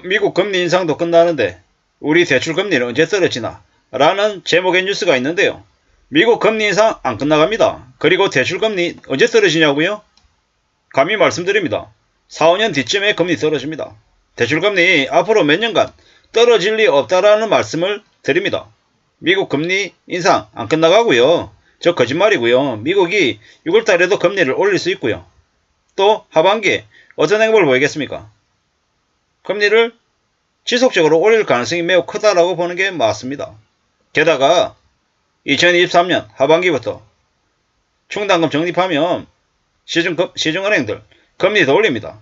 미국 금리 인상도 끝나는데 우리 대출 금리는 언제 떨어지나? 라는 제목의 뉴스가 있는데요. 미국 금리 인상 안 끝나갑니다. 그리고 대출 금리 언제 떨어지냐고요? 감히 말씀드립니다. 4, 5년 뒤쯤에 금리 떨어집니다. 대출 금리 앞으로 몇 년간 떨어질 리 없다라는 말씀을 드립니다. 미국 금리 인상 안 끝나가고요. 저 거짓말이고요. 미국이 6월달에도 금리를 올릴 수 있고요. 또 하반기에 어떤 행보를 보이겠습니까? 금리를 지속적으로 올릴 가능성이 매우 크다라고 보는 게 맞습니다. 게다가 2023년 하반기부터 충당금 적립하면 시중은행들 금리 더 올립니다.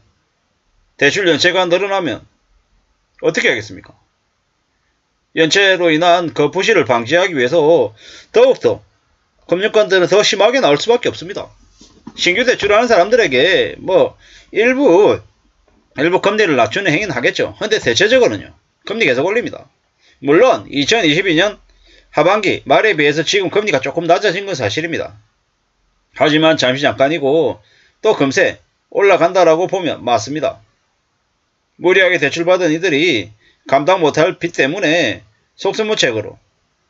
대출 연체가 늘어나면 어떻게 하겠습니까? 연체로 인한 그 부실을 방지하기 위해서 더욱더 금융권들은 더 심하게 나올 수밖에 없습니다. 신규 대출하는 사람들에게 일부 금리를 낮추는 행위는 하겠죠. 근데 대체적으로는요. 금리 계속 올립니다. 물론 2022년 하반기 말에 비해서 지금 금리가 조금 낮아진 건 사실입니다. 하지만 잠깐이고 또 금세 올라간다라고 보면 맞습니다. 무리하게 대출받은 이들이 감당 못할 빚 때문에 속수무책으로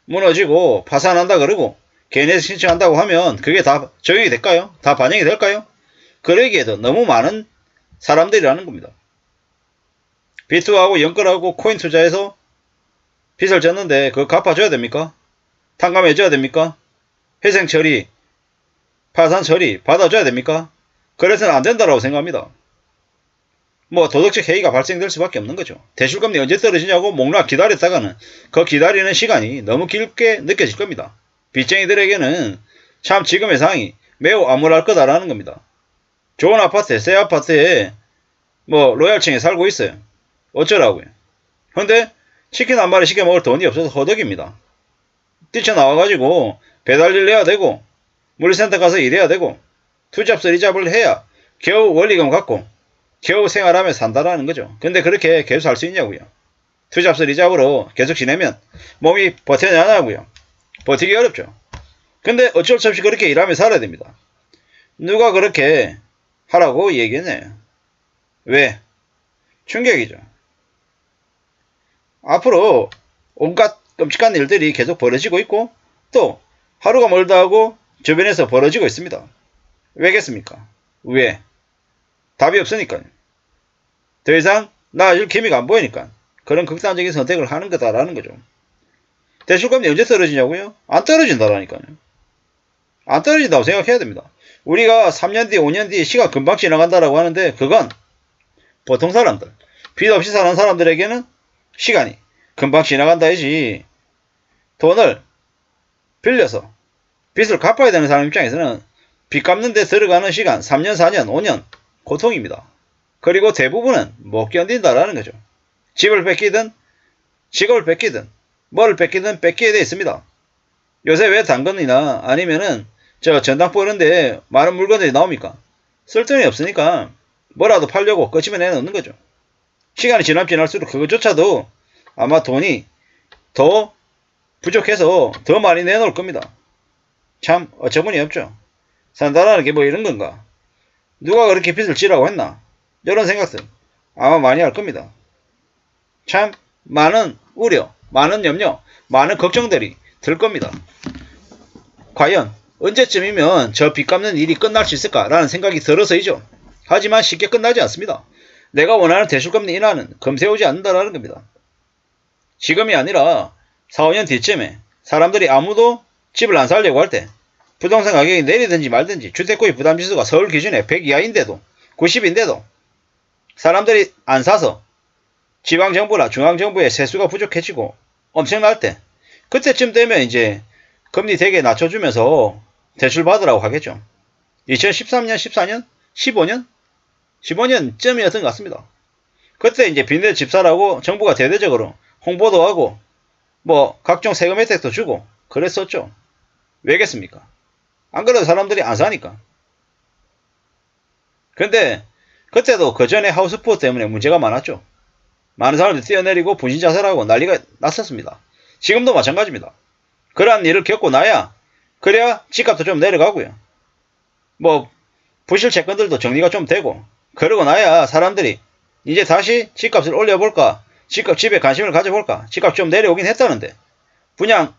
무너지고 파산한다 그러고 개인에서 신청한다고 하면 그게 다 적용이 될까요? 다 반영이 될까요? 그러기에도 너무 많은 사람들이라는 겁니다. 비트하고 연끌하고 코인 투자해서 빚을 졌는데 그거 갚아줘야 됩니까? 탕감해줘야 됩니까? 회생처리, 파산처리 받아줘야 됩니까? 그래서는 안 된다라고 생각합니다. 도덕적 해이가 발생될 수밖에 없는 거죠. 대출금리 언제 떨어지냐고 몽락 기다렸다가는 그 기다리는 시간이 너무 길게 느껴질 겁니다. 빚쟁이들에게는 참 지금의 상황이 매우 암울할 거다라는 겁니다. 좋은 아파트에, 새 아파트에 로얄층에 살고 있어요. 어쩌라고요. 근데 치킨 한 마리 시켜 먹을 돈이 없어서 허덕입니다. 뛰쳐나와가지고 배달일 내야 되고 물리센터 가서 일해야 되고 투잡 쓰리잡을 해야 겨우 원리금 갖고 겨우 생활하며 산다라는 거죠. 근데 그렇게 계속 살 수 있냐고요. 투잡 쓰리잡으로 계속 지내면 몸이 버텨냐고요. 버티기 어렵죠. 근데 어쩔 수 없이 그렇게 일하며 살아야 됩니다. 누가 그렇게 하라고 얘기했나요? 왜? 충격이죠. 앞으로 온갖 끔찍한 일들이 계속 벌어지고 있고 또 하루가 멀다 하고 주변에서 벌어지고 있습니다. 왜겠습니까? 왜? 답이 없으니까요. 더 이상 나아질 기미가 안 보이니까 그런 극단적인 선택을 하는 거다라는 거죠. 대출금리 언제 떨어지냐고요? 안 떨어진다라니까요. 안 떨어진다고 생각해야 됩니다. 우리가 3년 뒤, 5년 뒤 시간 금방 지나간다라고 하는데 그건 보통 사람들, 빚 없이 사는 사람들에게는 시간이 금방 지나간다이지 돈을 빌려서 빚을 갚아야 되는 사람 입장에서는 빚 갚는 데 들어가는 시간 3년, 4년, 5년 고통입니다. 그리고 대부분은 못 견딘다라는 거죠. 집을 뺏기든 직업을 뺏기든 뭐를 뺏기든 뺏기게 돼 있습니다. 요새 왜 당근이나 아니면은 전당포 이런데 많은 물건들이 나옵니까? 쓸 돈이 없으니까 뭐라도 팔려고 꺼집어 내놓는 거죠. 시간이 지날수록 그것조차도 아마 돈이 더 부족해서 더 많이 내놓을 겁니다. 참 어처구니 없죠. 산다라는 게 이런 건가? 누가 그렇게 빚을 지라고 했나? 이런 생각들 아마 많이 할 겁니다. 참 많은 우려, 많은 염려, 많은 걱정들이 들 겁니다. 과연 언제쯤이면 저 빚 갚는 일이 끝날 수 있을까라는 생각이 들어서이죠. 하지만 쉽게 끝나지 않습니다. 내가 원하는 대출금리 인하는 금세 오지 않는다라는 겁니다. 지금이 아니라 4, 5년 뒤쯤에 사람들이 아무도 집을 안 살려고 할 때 부동산 가격이 내리든지 말든지 주택구입 부담지수가 서울 기준에 100 이하인데도 90인데도 사람들이 안 사서 지방정부나 중앙정부의 세수가 부족해지고 엄청날 때 그때쯤 되면 이제 금리 되게 낮춰주면서 대출 받으라고 하겠죠. 2013년, 14년, 15년? 15년쯤이었던 것 같습니다. 그때 이제 빚내 집 사라고 정부가 대대적으로 홍보도 하고 각종 세금 혜택도 주고 그랬었죠. 왜겠습니까? 안 그래도 사람들이 안 사니까. 근데 그때도 그 전에 하우스푸어 때문에 문제가 많았죠. 많은 사람들이 뛰어내리고 분신자살하고 난리가 났었습니다. 지금도 마찬가지입니다. 그러한 일을 겪고 나야 그래야 집값도 좀 내려가고요. 부실 채권들도 정리가 좀 되고 그러고 나야 사람들이 이제 다시 집값을 올려볼까? 집에 관심을 가져볼까? 집값 좀 내려오긴 했다는데 분양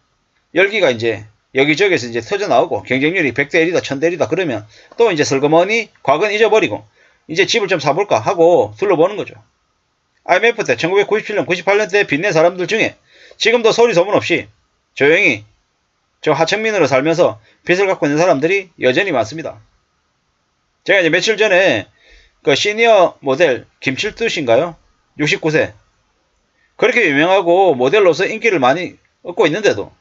열기가 이제 여기저기서 이제 터져나오고 경쟁률이 100대 1이다 1000대 1이다 그러면 또 이제 슬그머니 과거는 잊어버리고 이제 집을 좀 사볼까 하고 둘러보는 거죠. IMF 때 1997년 98년 때 빚낸 사람들 중에 지금도 소리 소문 없이 조용히 저 하층민으로 살면서 빚을 갖고 있는 사람들이 여전히 많습니다. 제가 이제 며칠 전에 그 시니어 모델 김칠두 씨인가요? 69세. 그렇게 유명하고 모델로서 인기를 많이 얻고 있는데도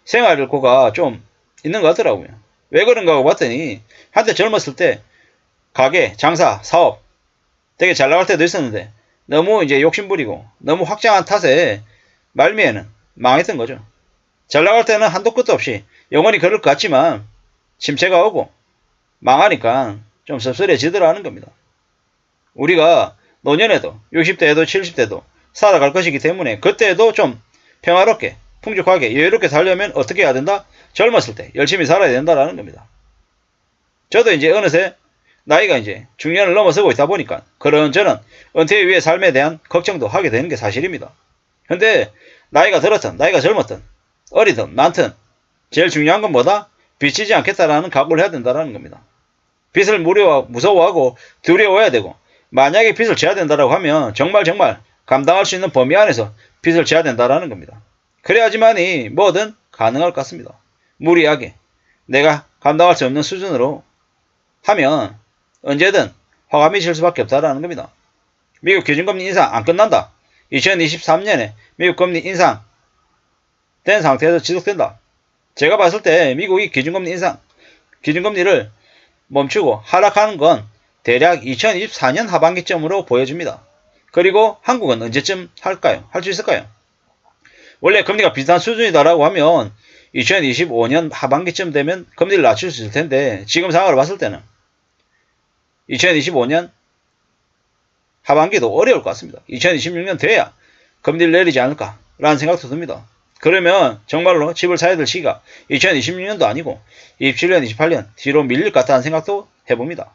생활고가 좀 있는 것 같더라고요. 왜 그런가 하고 봤더니 한때 젊었을 때 가게, 장사, 사업 되게 잘 나갈 때도 있었는데 너무 이제 욕심부리고 너무 확장한 탓에 말미에는 망했던 거죠. 잘 나갈 때는 한도 끝도 없이 영원히 그럴 것 같지만 침체가 오고 망하니까 좀 씁쓸해지더라는 겁니다. 우리가 노년에도 60대에도 70대도 살아갈 것이기 때문에 그때에도 좀 평화롭게 풍족하게 여유롭게 살려면 어떻게 해야 된다? 젊었을 때 열심히 살아야 된다라는 겁니다. 저도 이제 어느새 나이가 이제 중년을 넘어서고 있다 보니까 그런저런 은퇴 이후의 삶에 대한 걱정도 하게 되는 게 사실입니다. 근데 나이가 들었든 나이가 젊었든 어리든 많든 제일 중요한 건 뭐다? 빚지지 않겠다라는 각오를 해야 된다는 겁니다. 빚을 무서워하고 두려워해야 되고 만약에 빚을 져야 된다고 하면 정말 감당할 수 있는 범위 안에서 빚을 져야 된다는 겁니다. 그래야지만이 뭐든 가능할 것 같습니다. 무리하게 내가 감당할 수 없는 수준으로 하면 언제든 화가 칠 수밖에 없다는 겁니다. 미국 기준금리 인상 안 끝난다. 2023년에 미국 금리 인상 된 상태에서 지속된다. 제가 봤을 때 미국이 기준금리를 멈추고 하락하는 건 대략 2024년 하반기쯤으로 보여집니다. 그리고 한국은 언제쯤 할까요? 할 수 있을까요? 원래 금리가 비슷한 수준이다라고 하면 2025년 하반기쯤 되면 금리를 낮출 수 있을 텐데 지금 상황으로 봤을 때는 2025년 하반기도 어려울 것 같습니다. 2026년 돼야 금리를 내리지 않을까라는 생각도 듭니다. 그러면 정말로 집을 사야 될 시기가 2026년도 아니고 27년, 28년 뒤로 밀릴 것 같다는 생각도 해봅니다.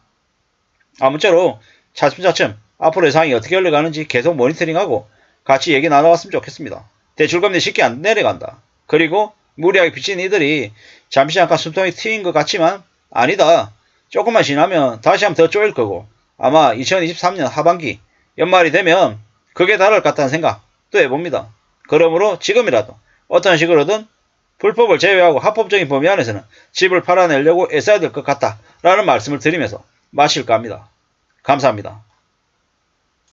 아무쪼록 차츰차츰 앞으로의 상황이 어떻게 흘러가는지 계속 모니터링하고 같이 얘기 나눠봤으면 좋겠습니다. 대출금리 쉽게 안 내려간다. 그리고 무리하게 빚진 이들이 잠시 잠깐 숨통이 트인 것 같지만 아니다. 조금만 지나면 다시 한번 더 쪼일 거고 아마 2023년 하반기 연말이 되면 그게 다를 것 같다는 생각도 해봅니다. 그러므로 지금이라도 어떤 식으로든 불법을 제외하고 합법적인 범위 안에서는 집을 팔아내려고 애써야 될 것 같다라는 말씀을 드리면서 마실까 합니다. 감사합니다.